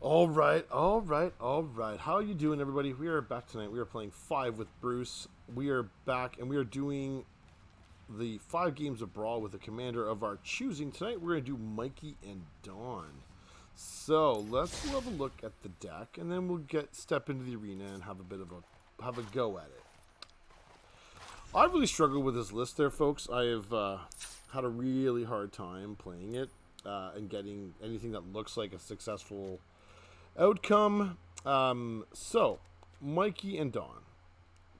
All right, all right, all right. How are you doing, everybody? We are back tonight. We are playing 5 with Bruce. We are back, and we are doing the 5 games of Brawl with a commander of our choosing. Tonight, we're going to do Mikey and Dawn. So, let's have a look at the deck, and then we'll step into the arena and have a bit of a go at it. I really struggled with this list there, folks. I have had a really hard time playing it and getting anything that looks like a successful outcome. So, Mikey and Dawn.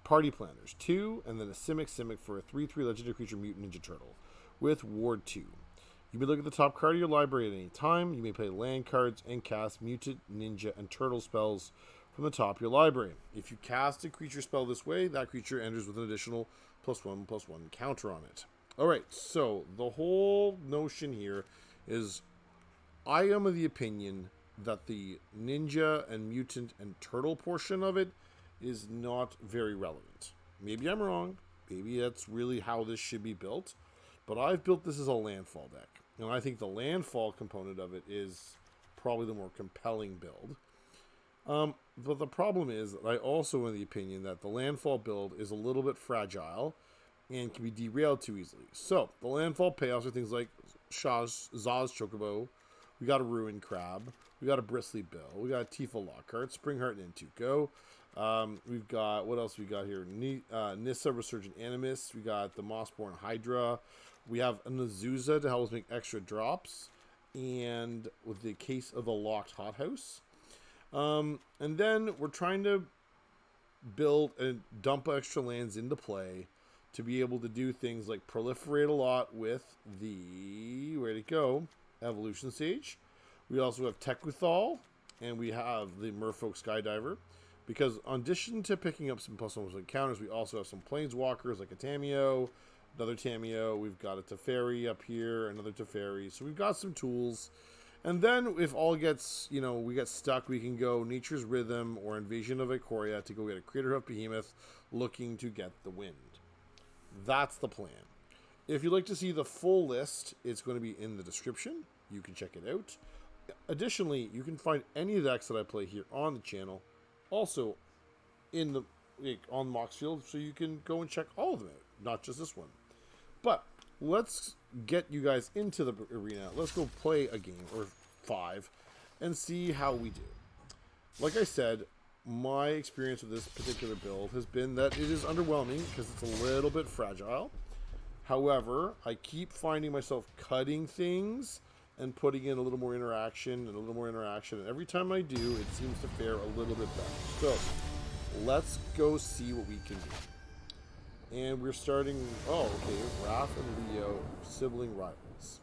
Party Planners. 2, and then a Simic for a 3/3 Legendary Creature Mutant Ninja Turtle with Ward 2. You may look at the top card of your library at any time. You may play land cards and cast Mutant, Ninja, and Turtle spells from the top of your library. If you cast a creature spell this way, that creature enters with an additional +1/+1 counter on it. Alright, so the whole notion here is I am of the opinion that the ninja and mutant and turtle portion of it is not very relevant. Maybe I'm wrong. Maybe that's really how this should be built. But I've built this as a landfall deck. And I think the landfall component of it is probably the more compelling build. But the problem is that I also am of the opinion that the landfall build is a little bit fragile and can be derailed too easily. So, the landfall payoffs are things like Zaz Chocobo. We got a Ruined Crab. We got a Bristly Bill. We got a Tifa Lockhart. Springheart and Tuco. We've got, what else we got here? Nissa Resurgent Animus. We got the Mossborn Hydra. We have a Nazuza to help us make extra drops. And with the case of the Locked Hothouse. And then we're trying to build and dump extra lands into play to be able to do things like proliferate a lot with the, where'd it go? Evolution Sage. We also have Tekuthal, and we have the Merfolk Skydiver. Because in addition to picking up some +1 encounters, we also have some Planeswalkers like a Tameo, another Tameo. We've got a Teferi up here, another Teferi. So we've got some tools. And then if all gets, we get stuck, we can go Nature's Rhythm or Invasion of Ikoria to go get a Crater Hoof Behemoth looking to get the wind. That's the plan. If you'd like to see the full list, it's going to be in the description. You can check it out. Additionally, you can find any of the decks that I play here on the channel also in the on Moxfield, so you can go and check all of them out, not just this one. But let's get you guys into the arena. Let's go play a game or 5 and see how we do. Like I said, my experience with this particular build has been that it is underwhelming because it's a little bit fragile. However, I keep finding myself cutting things and putting in a little more interaction and a little more interaction. And every time I do, it seems to fare a little bit better. So, let's go see what we can do. And we're starting, Raph and Leo, sibling rivals.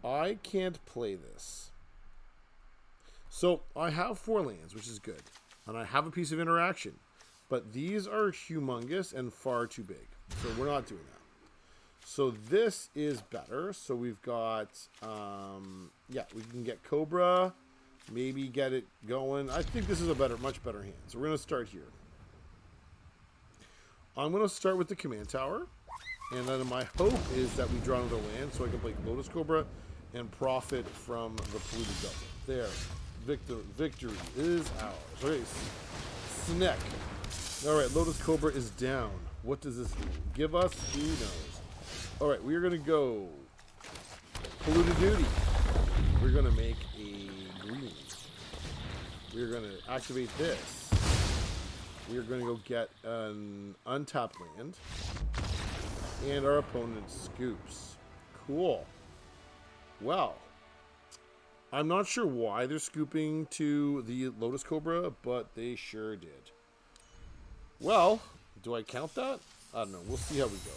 I can't play this. So, I have 4 lands, which is good. And I have a piece of interaction. But these are humongous and far too big. So, we're not doing that. So this is better. So we've got, we can get Cobra, maybe get it going. I think this is a much better hand. So we're going to start here. I'm going to start with the command tower. And then my hope is that we draw another land so I can play Lotus Cobra and profit from the polluted delta. There. Victory is ours. Okay, Snack. Alright, Lotus Cobra is down. What does this do? Give us, who knows? Alright, we are going to go Polluted Duty. We're going to make a green. We're going to activate this. We're going to go get an untapped land. And our opponent scoops. Cool. Well, I'm not sure why they're scooping to the Lotus Cobra, but they sure did. Well, do I count that? I don't know. We'll see how we go.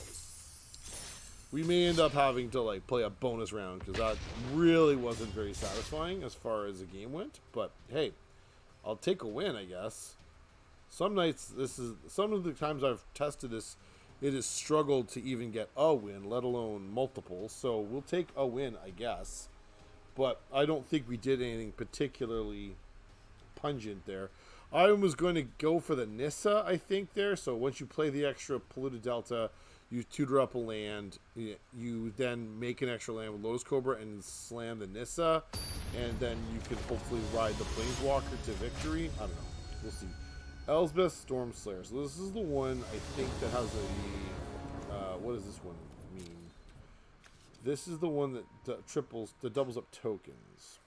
We may end up having to play a bonus round because that really wasn't very satisfying as far as the game went. But hey, I'll take a win, I guess. Some nights, some of the times I've tested this, it has struggled to even get a win, let alone multiple. So we'll take a win, I guess. But I don't think we did anything particularly pungent there. I was going to go for the Nissa, I think, there. So once you play the extra Polluted Delta, you tutor up a land. You then make an extra land with Lotus Cobra and slam the Nissa. and then you can hopefully ride the Planeswalker to victory. I don't know. We'll see. Elspeth Stormslayer. So this is the one I think that has a... what does this one mean? This is the one that doubles up tokens.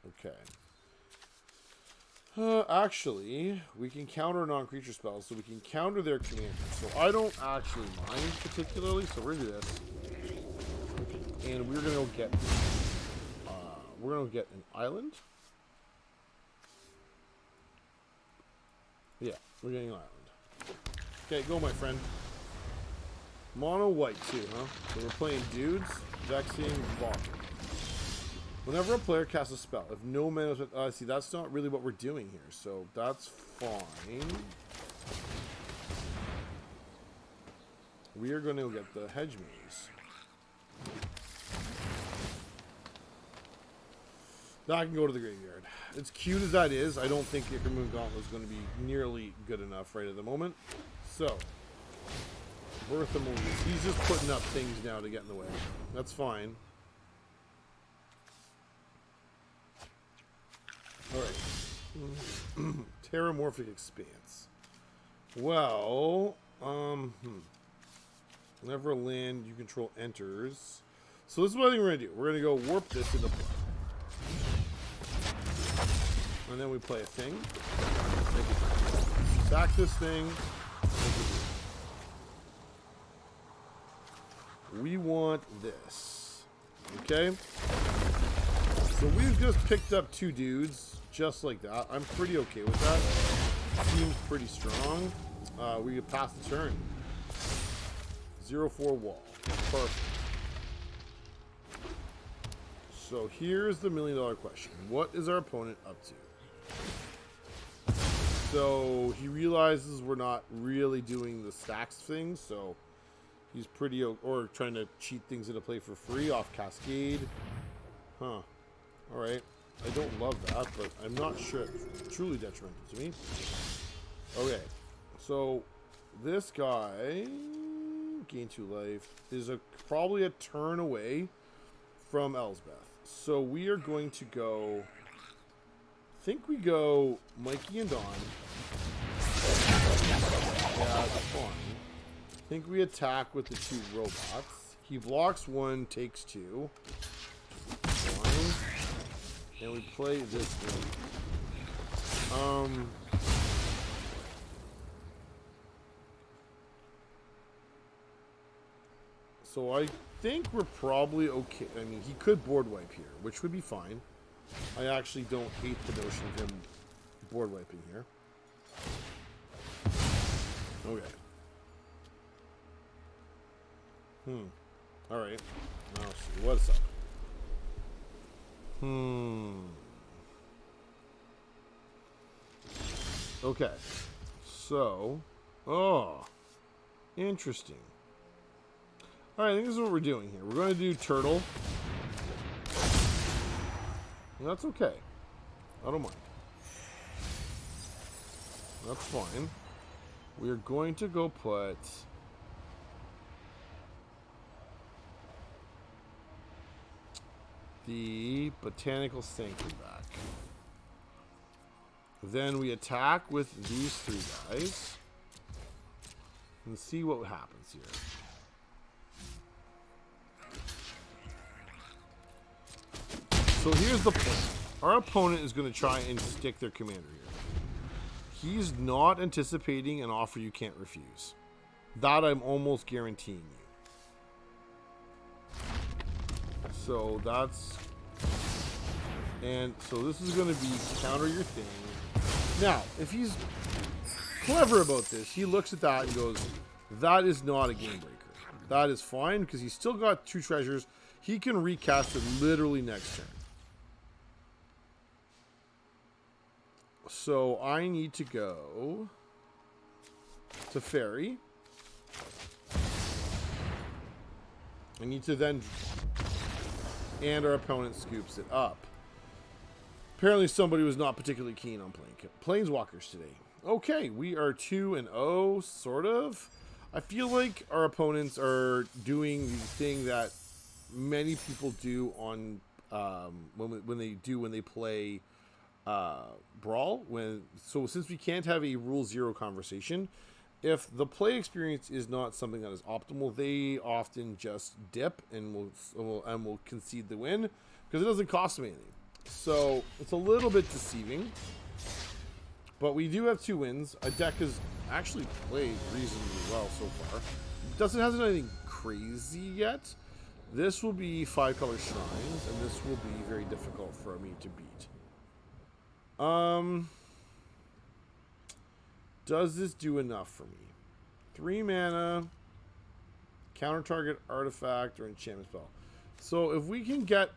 Okay. Actually, we can counter non-creature spells, so we can counter their commanders. So I don't actually mind particularly, so we're gonna do this. And we're gonna go get an island. Yeah, we're getting an island. Okay, go my friend. Mono white too, huh? So we're playing dudes, vexing, blocking. Whenever a player casts a spell, if no mana is... see, that's not really what we're doing here, so that's fine. We are going to get the hedge maze. That can go to the graveyard. As cute as that is, I don't think the Moon Gauntlet is going to be nearly good enough right at the moment. So, Bertha Moon, he's just putting up things now to get in the way. That's fine. Alright. Terramorphic Expanse. Well, whenever a land you control enters. So this is what I think we're going to do. We're going to go warp this into play. And then we play a thing. Sack this thing. We want this. Okay? So we've just picked up 2 dudes. Just like that. I'm pretty okay with that. Seems pretty strong. We could pass the turn. 0-4 wall. Perfect. So here's the $1 million question. What is our opponent up to? So he realizes we're not really doing the stacks thing, so he's pretty... or trying to cheat things into play for free off Cascade. Huh. Alright. I don't love that, but I'm not sure it's truly detrimental to me. Okay, so this guy, gain 2 life, is probably a turn away from Elspeth. So we are going to go, I think we go Mikey and Dawn. Yeah, that's fine. I think we attack with the 2 robots. He blocks 1, takes 2. Fine. And we play this thing. So I think we're probably okay. I mean, he could board wipe here, which would be fine. I actually don't hate the notion of him board wiping here. Okay. Alright. Now let's see. What's up? Okay. So. Oh. Interesting. Alright, I think this is what we're doing here. We're going to do turtle. And that's okay. I don't mind. That's fine. We're going to go put... the Botanical Sanctum back. Then we attack with these 3 guys. And see what happens here. So here's the plan. Our opponent is going to try and stick their commander here. He's not anticipating an offer you can't refuse. That I'm almost guaranteeing you. So that's... and so this is going to be counter your thing. Now, if he's clever about this, he looks at that and goes, that is not a game breaker. That is fine, because he's still got 2 treasures. He can recast it literally next turn. So I need to go to Fairy. I need to then... and our opponent scoops it up. Apparently somebody was not particularly keen on playing Planeswalkers today. Okay, we are 2-0, sort of. I feel like our opponents are doing the thing that many people do on when they play Brawl. So since we can't have a rule 0 conversation, if the play experience is not something that is optimal, they often just dip and will concede the win because it doesn't cost them anything. So it's a little bit deceiving. But we do have 2 wins. Our deck has actually played reasonably well so far. Hasn't anything crazy yet. This will be 5-color shrines, and this will be very difficult for me to beat. Does this do enough for me? 3 mana, counter target artifact or enchantment spell. So if we can get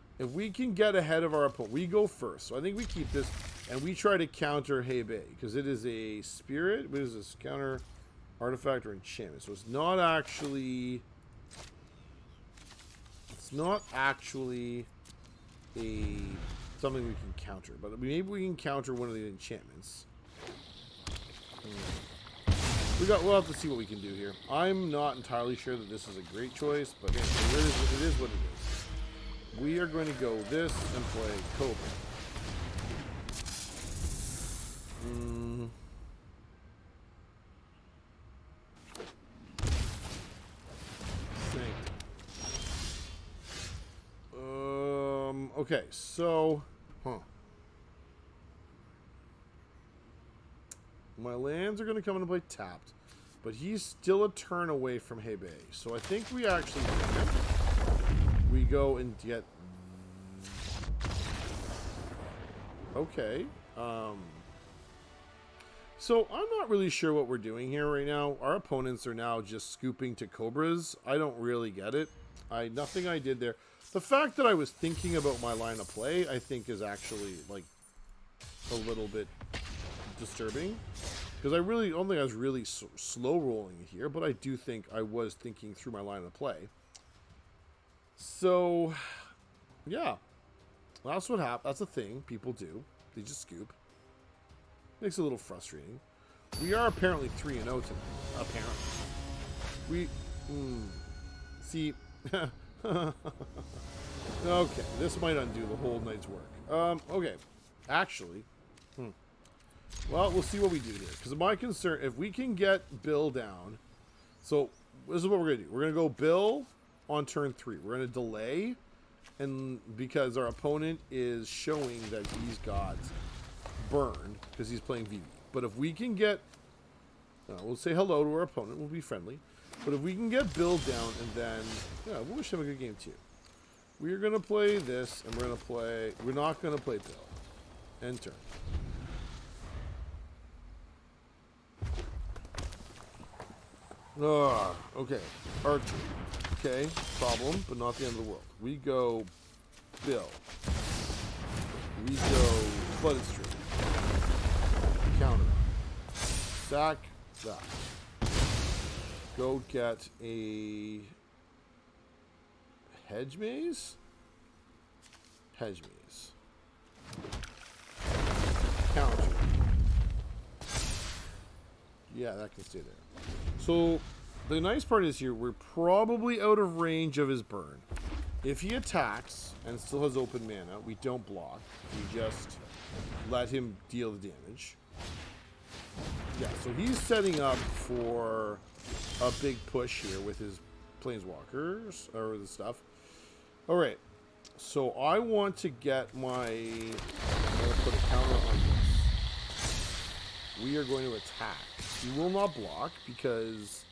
ahead of our opponent, we go first. So I think we keep this and we try to counter Hey Bay because it is a spirit. What is this? Counter artifact or enchantment. So it's not actually a something we can counter, but maybe we can counter one of the enchantments. We'll have to see what we can do here. I'm not entirely sure that this is a great choice, but anyway, it is what it is. We are going to go this and play Cobra. Okay, so, my lands are going to come into play tapped, but he's still a turn away from Hey Bay. So I think we actually we go and get. Okay. So I'm not really sure what we're doing here right now. Our opponents are now just scooping to Cobras. I don't really get it. Nothing I did there. The fact that I was thinking about my line of play, I think, is actually like a little bit disturbing, because I really don't think I was really slow rolling it here, but I do think I was thinking through my line of play. So, yeah, that's what happens. That's a thing people do. They just scoop. Makes it a little frustrating. We are apparently 3-0 tonight. Apparently, see. Okay, this might undo the whole night's work. Okay, actually, well, we'll see what we do here. Because my concern, if we can get Bill down, so this is what we're gonna do. We're gonna go Bill on turn 3. We're gonna delay, and because our opponent is showing that he's got burn because he's playing VV. But if we can get, we'll say hello to our opponent. We'll be friendly. But if we can get Bill down and then, we'll wish him a good game too. We're going to play this, and we're not going to play Bill. End turn. Okay. Archer. Okay. Problem, but not the end of the world. We go Bill. We go Flooded Stream. Counter. Sack that. Go get a hedge maze? Hedge maze. Counter. Yeah, that can stay there. So, the nice part is here, we're probably out of range of his burn. If he attacks and still has open mana, we don't block. We just let him deal the damage. Yeah, so he's setting up for a big push here with his planeswalkers or the stuff. All right, so I want to get I'm going to put a counter on this. We are going to attack. He will not block because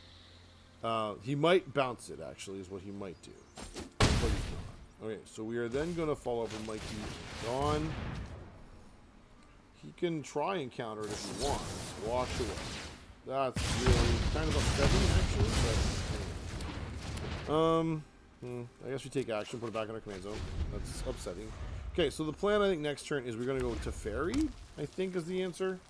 he might bounce it, actually, is what he might do. But he's not. Okay, so we are then going to follow up with Mikey on. He can try and counter it if he wants. Wash away. That's really kind of upsetting, actually. But I guess we take action, put it back in our command zone. That's upsetting. Okay, so the plan, I think, next turn is we're going to go to Fairy, I think, is the answer.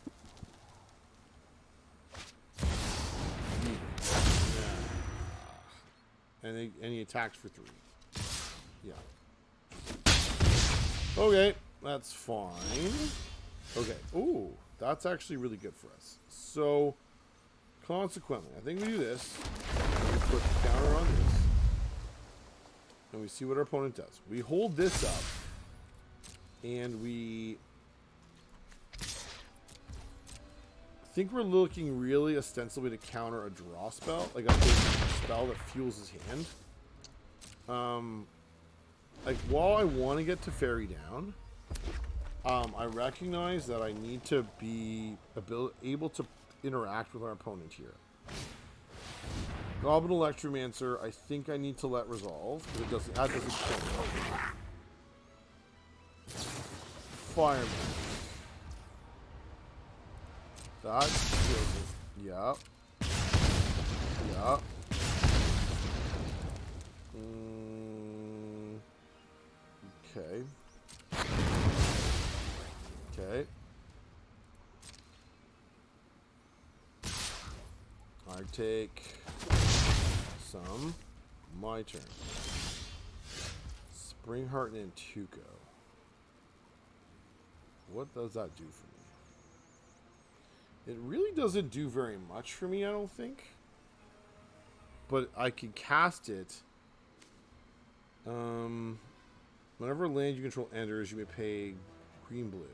Yeah. And he attacks for 3. Yeah. Okay, that's fine. Okay. Ooh, that's actually really good for us. So, consequently, I think we do this. We put the counter on this. And we see what our opponent does. We hold this up. And we... I think we're looking really ostensibly to counter a draw spell, like a big spell that fuels his hand. Like, while I want to get to Fairy Down, I recognize that I need to be able to interact with our opponent here. Goblin Electromancer, I think I need to let resolve, because that doesn't kill me. Fireman. That kills it. Yup. Yup. Okay. Okay. I take some. My turn. Springheart and Tuco. What does that do for me? It really doesn't do very much for me, I don't think. But I can cast it. Whenever a land you control enters, you may pay green-blue.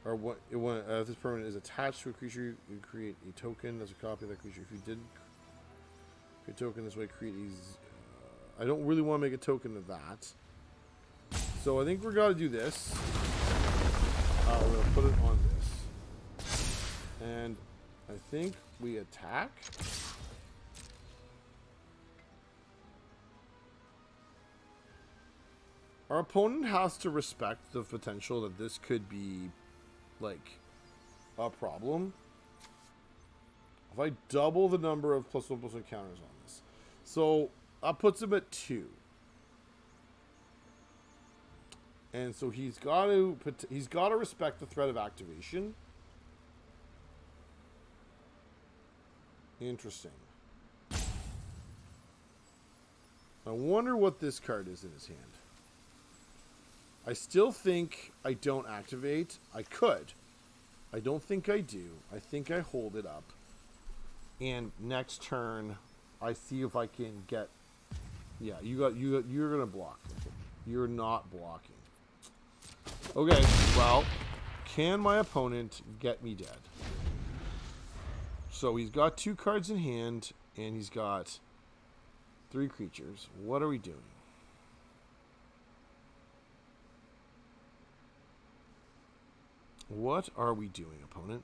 Or what? If this permanent is attached to a creature, you can create a token as a copy of that creature. If you did create a token this way, create these. I don't really want to make a token of that. So I think we're going to do this. We're going to put it on this. And I think we attack. Our opponent has to respect the potential that this could be, like, a problem. If I double the number of +1/+1 counters on this. So, that puts him at 2. And so he's got to respect the threat of activation. Interesting. I wonder what this card is in his hand. I still think I don't activate. I could. I don't think I do. I think I hold it up. And next turn, I see if I can get... Yeah, you're going to block. You're not blocking. Okay, well, can my opponent get me dead? So he's got 2 cards in hand, and he's got 3 creatures. What are we doing? What are we doing, opponent?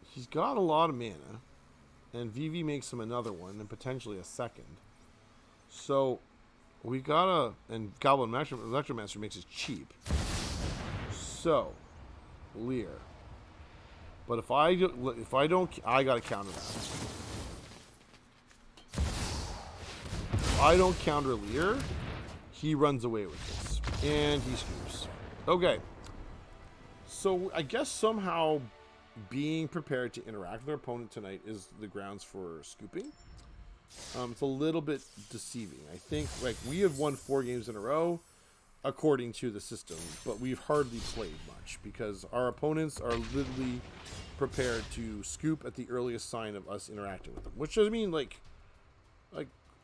He's got a lot of mana, and Vivi makes him another one, and potentially a second. So, we gotta... And Goblin Electromancer makes it cheap. So, Leer. But if I don't... I gotta counter that. If I don't counter Leer, he runs away with this. And he screws. Okay. So, I guess somehow being prepared to interact with our opponent tonight is the grounds for scooping. It's a little bit deceiving. I think, like, we have won 4 games in a row, according to the system, but we've hardly played much because our opponents are literally prepared to scoop at the earliest sign of us interacting with them. Which doesn't mean, like,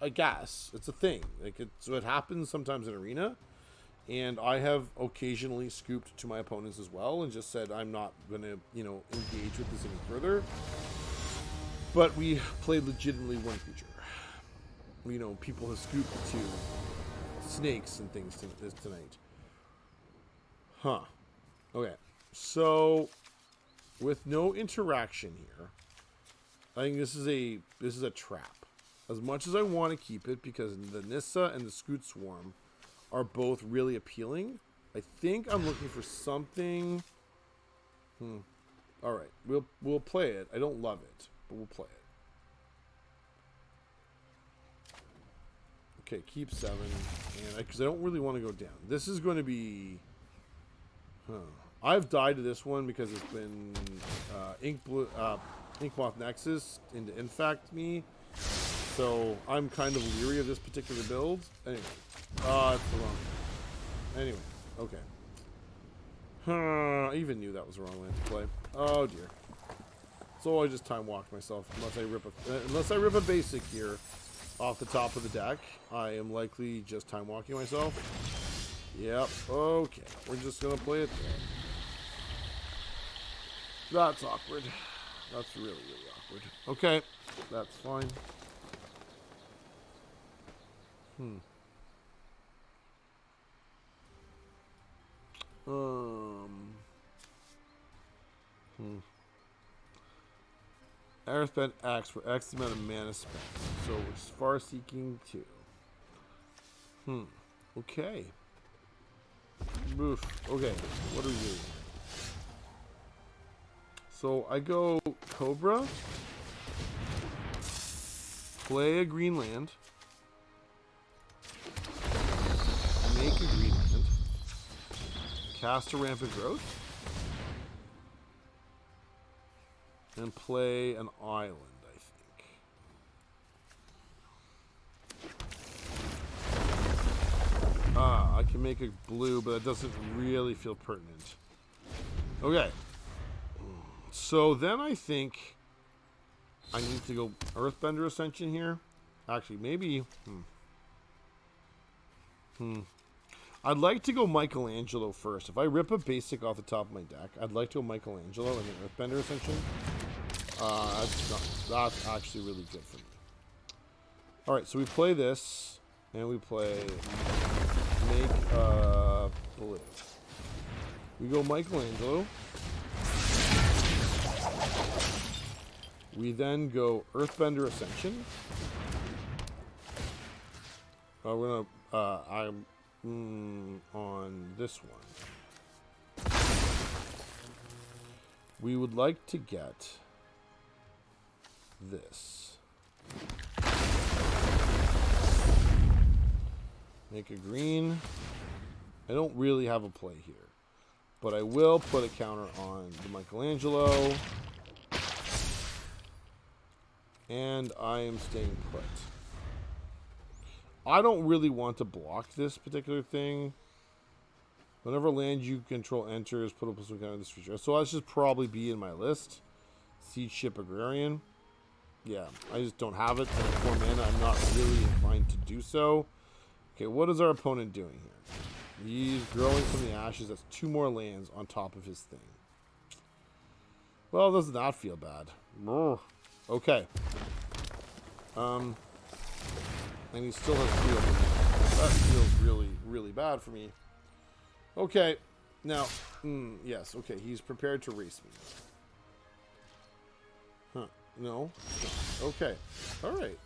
I guess it's a thing. Like, so it happens sometimes in Arena. And I have occasionally scooped to my opponents as well and just said I'm not going to, engage with this any further. But we played legitimately 1 creature. People have scooped to snakes and things tonight. Huh. Okay. So, with no interaction here, I think this is a trap. As much as I want to keep it because the Nissa and the Scoot Swarm are both really appealing. I think I'm looking for something. All right, we'll play it. I don't love it, but we'll play it. Okay, keep 7, and because I don't really want to go down. This is going to be. I've died to this one because it's been Inkmoth Nexus into infect me, so I'm kind of leery of this particular build. Anyway. It's the wrong one. Anyway, okay. I even knew that was the wrong way to play. Oh dear. So I just time walked myself. Unless I rip a basic here off the top of the deck, I am likely just time walking myself. Yep. Okay. We're just gonna play it there. That's awkward. That's really, really awkward. Okay. That's fine. Airspend X for X amount of mana spent. So we're far seeking 2. Okay. Oof. Okay. What do we do? So I go Cobra. Play a green land. Make a green land. Cast a Rampant Growth. And play an island, I think. I can make a blue, but it doesn't really feel pertinent. Okay. So then I think I need to go Earthbender Ascension here. Actually, maybe... I'd like to go Michelangelo first. If I rip a basic off the top of my deck, I'd like to go Michelangelo and then Earthbender Ascension. That's actually really good for me. Alright, so we play this, and we play make blue. We go Michelangelo. We then go Earthbender Ascension. We're gonna I'm on this one. We would like to get this. Make a green. I don't really have a play here, but I will put a counter on the Michelangelo. And I am staying put. I don't really want to block this particular thing. Whenever land you control enters, put a plus 1 counter on this feature. So that should probably be in my list. Siege Ship Agrarian. Yeah, I just don't have it. And at 4 mana, I'm not really inclined to do so. Okay, what is our opponent doing here? He's growing from the ashes. That's 2 more lands on top of his thing. Well, doesn't that feel bad? Okay. And he still has 3 of them. That feels really, really bad for me. Okay. Now, yes, okay, he's prepared to race me. Huh. No. Okay. Alright.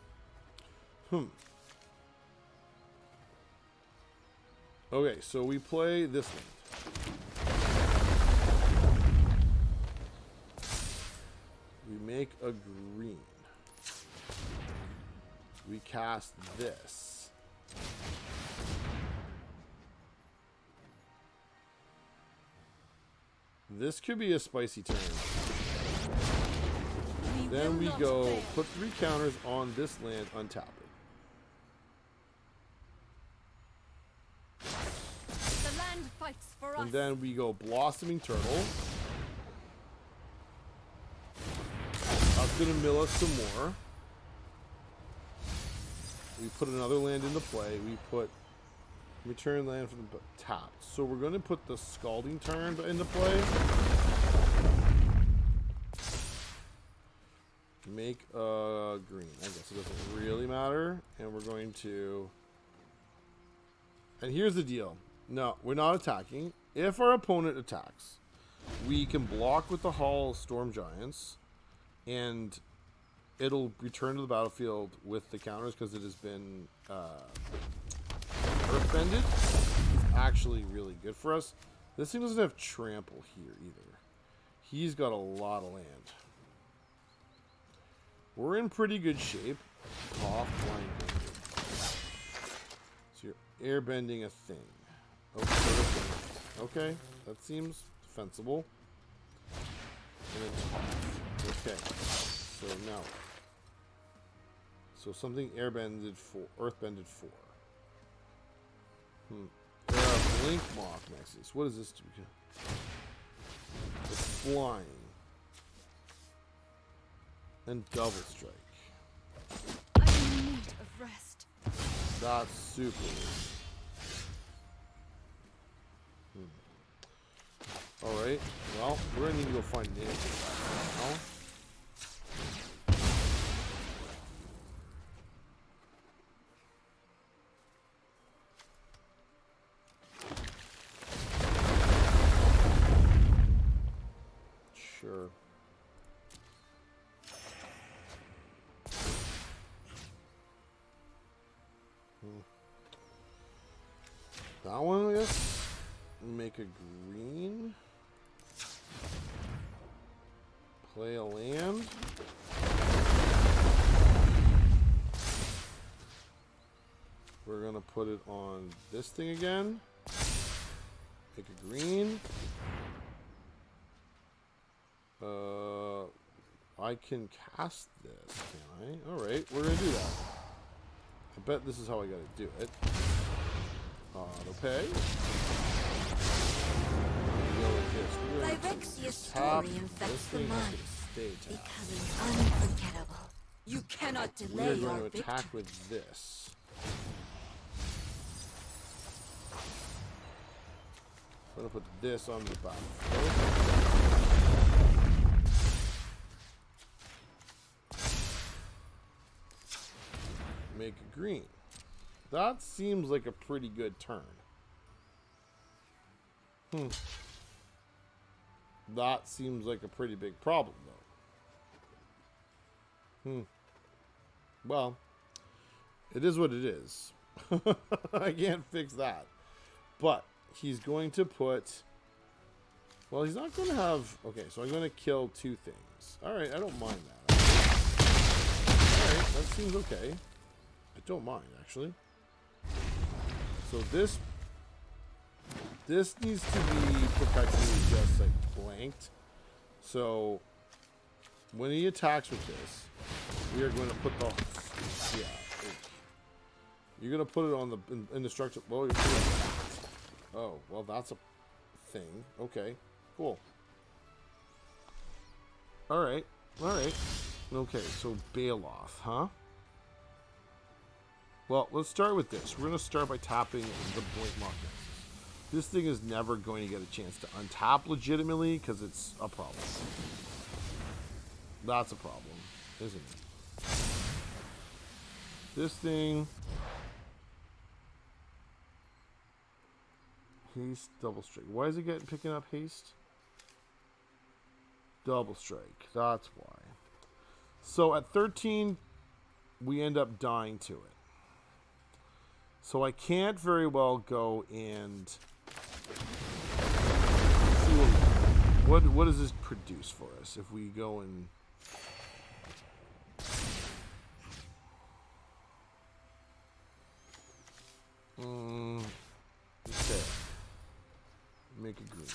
Okay, so we play this one. We make a green. We cast this. This could be a spicy turn. Then we go put 3 counters on this land, untap it. The land fights for us. And then we go Blossoming Turtle. That's going to mill us some more. We put another land into play. We put return land from the tap. So we're going to put the Scalding Tarn into play. Make a green. I guess it doesn't really matter. And we're going to... And here's the deal. No, we're not attacking. If our opponent attacks, we can block with the Hall Storm Giants. And it'll return to the battlefield with the counters because it has been earthbended. It's actually really good for us. This thing doesn't have trample here either. He's got a lot of land. We're in pretty good shape. Off blind bending. So you're airbending a thing. Okay, that seems defensible. And then tough. Okay, so now. So something airbended for, earthbended for. Blink Moth Nexus. What is this? It's flying. And double strike. I'm in need of rest. That's super. Alright. Well, we're going to need to go find an answer now. Sure. That one, I guess. Make a green. Play a land. We're gonna put it on this thing again. Make a green. I can cast this, can I? Alright, we're gonna do that. I bet this is how I gotta do it. Auto pay. Dyrexia's story infects the mind, becoming unforgettable. You cannot delay We're your going to victory. attack with this. I'm going to put this on the battlefield. Make a green. That seems like a pretty good turn. That seems like a pretty big problem, though. Well, it is what it is. I can't fix that. But he's going to put... Well, he's not going to have... Okay, so I'm going to kill two things. Alright, I don't mind that. Alright, that seems okay. I don't mind, actually. So this needs to be perpetually just like blanked. So when he attacks with this, we are going to put the you're going to put it on the indestructible. Well, you're putting it. Oh, well, that's a thing. Okay, cool. All right. Okay, so Bailoff, huh? Well, let's start with this. We're going to start by tapping the Blink Mark Nexus. This thing is never going to get a chance to untap legitimately because it's a problem. That's a problem, isn't it? This thing... Haste, double strike. Why is it picking up haste? Double strike. That's why. So at 13, we end up dying to it. So I can't very well go and see what does this produce for us if we go and okay, make a green.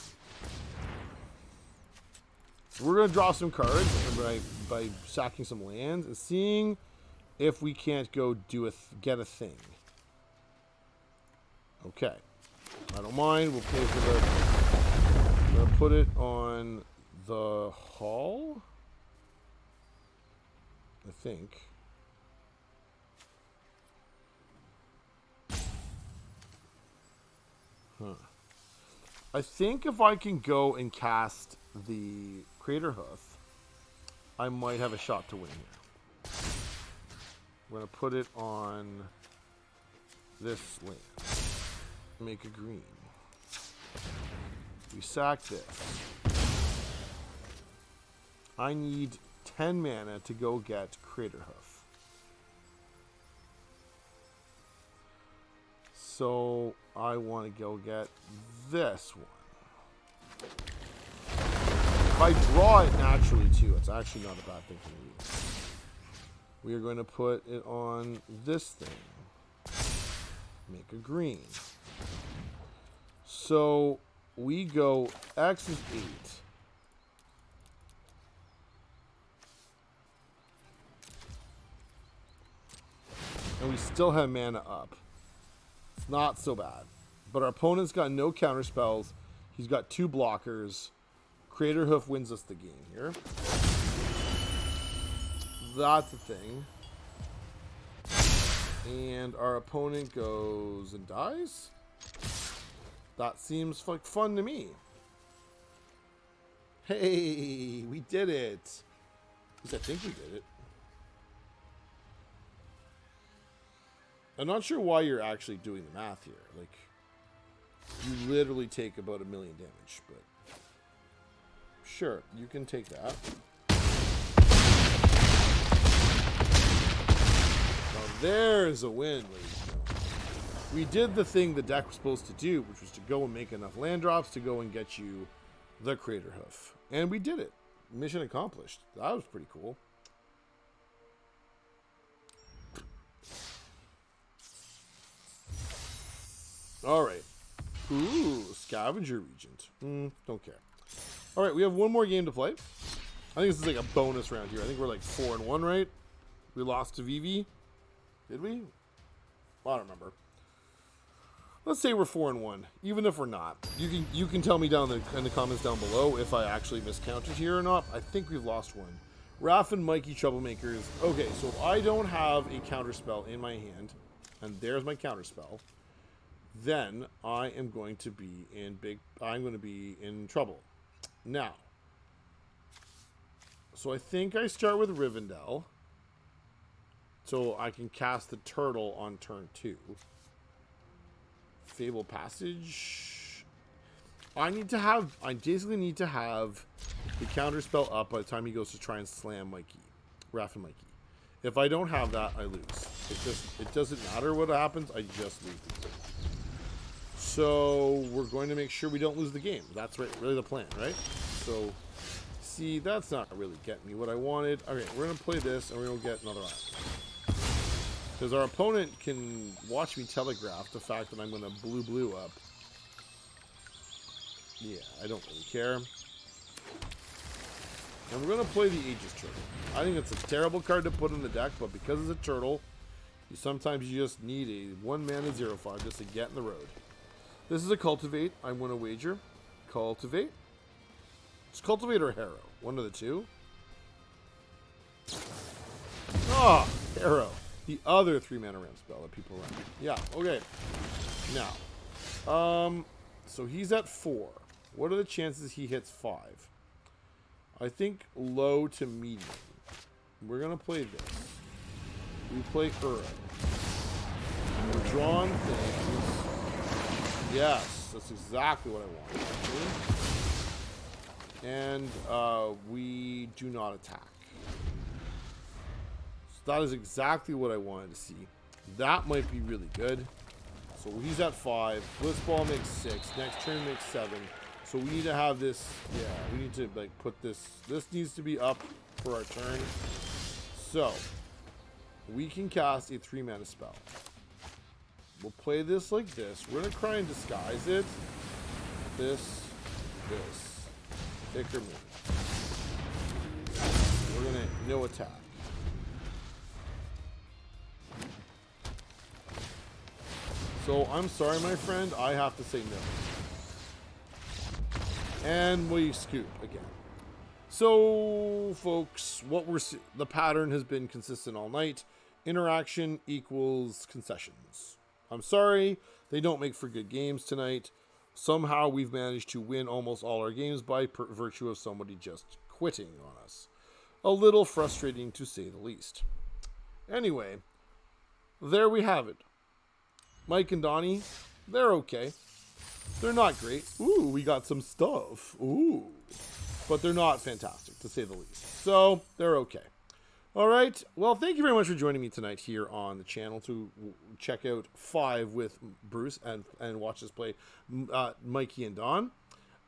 So we're gonna draw some cards by sacking some lands and seeing if we can't go get a thing. Okay, I don't mind. We'll pay for the. I'm gonna put it on the hall. I think. I think if I can go and cast the Crater Hoof, I might have a shot to win here. We're gonna put it on this land. Make a green. We sack this. I need 10 mana to go get Crater Hoof. So I want to go get this one. If I draw it naturally too, it's actually not a bad thing for me. We are going to put it on this thing. Make a green. So we go X is 8. And we still have mana up. It's not so bad. But our opponent's got no counter spells. He's got 2 blockers. Crater Hoof wins us the game here. That's the thing. And our opponent goes and dies. That seems like fun to me. Hey, we did it. At least I think we did it. I'm not sure why you're actually doing the math here. Like, you literally take about 1 million damage, but sure, you can take that. Now there's a win, ladies and gentlemen. We did the thing the deck was supposed to do, which was to go and make enough land drops to go and get you the Crater Hoof. And we did it. Mission accomplished. That was pretty cool. All right. Ooh, Scavenger Regent. Don't care. All right, we have one more game to play. I think this is like a bonus round here. I think we're like 4-1, right? We lost to VV. Did we? I don't remember. Let's say we're 4-1, even if we're not. You can tell me down in the comments down below if I actually miscounted here or not. I think we've lost one. Raph and Mikey Troublemakers. Okay, so if I don't have a counterspell in my hand, and there's my counterspell, then I am going to be in trouble. Now, so I think I start with Rivendell, so I can cast the turtle on turn 2. Fable Passage. I basically need to have the counter spell up by the time he goes to try and slam Mikey. Raph and Mikey. If I don't have that, I lose. It doesn't matter what happens, I just lose the game. So we're going to make sure we don't lose the game. That's really the plan, right? So, see, that's not really getting me what I wanted. Okay, we're going to play this, and we're going to get another island. Because our opponent can watch me telegraph the fact that I'm going to blue up. Yeah, I don't really care. And we're going to play the Aegis Turtle. I think it's a terrible card to put in the deck, but because it's a turtle, sometimes you just need a 1-mana 0/5 just to get in the road. This is a Cultivate. I'm going to wager. Cultivate. It's Cultivate or Harrow. One of the two. Ah, Harrow. The other 3-mana ramp spell that people run. Yeah, okay. Now, so he's at 4. What are the chances he hits 5? I think low to medium. We're going to play this. We play Ura. We're drawing things. Yes, that's exactly what I want. Actually. And we do not attack. So that is exactly what I wanted to see. That might be really good. So he's at 5. Blitzball makes 6. Next turn makes 7. So we need to have this. Yeah, we need to like put this. This needs to be up for our turn. So we can cast a 3-mana spell. We'll play this like this. We're gonna try and disguise it. This. Pick or move. We're gonna no attack. So I'm sorry, my friend. I have to say no. And we scoop again. So, folks, the pattern has been consistent all night. Interaction equals concessions. I'm sorry, they don't make for good games tonight. Somehow we've managed to win almost all our games by virtue of somebody just quitting on us. A little frustrating to say the least. Anyway, there we have it. Mike and Donnie, they're okay. They're not great. Ooh, we got some stuff. Ooh. But they're not fantastic, to say the least. So, they're okay. All right. Well, thank you very much for joining me tonight here on the channel to check out 5 with Bruce and watch us play Mikey and Don.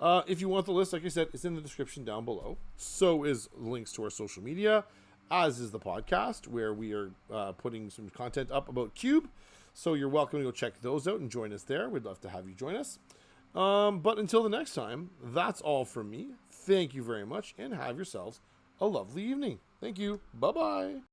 If you want the list, like I said, it's in the description down below. So is links to our social media, as is the podcast, where we are putting some content up about Cube. So you're welcome to go check those out and join us there. We'd love to have you join us. But until the next time, that's all from me. Thank you very much, and have yourselves a lovely evening. Thank you. Bye-bye.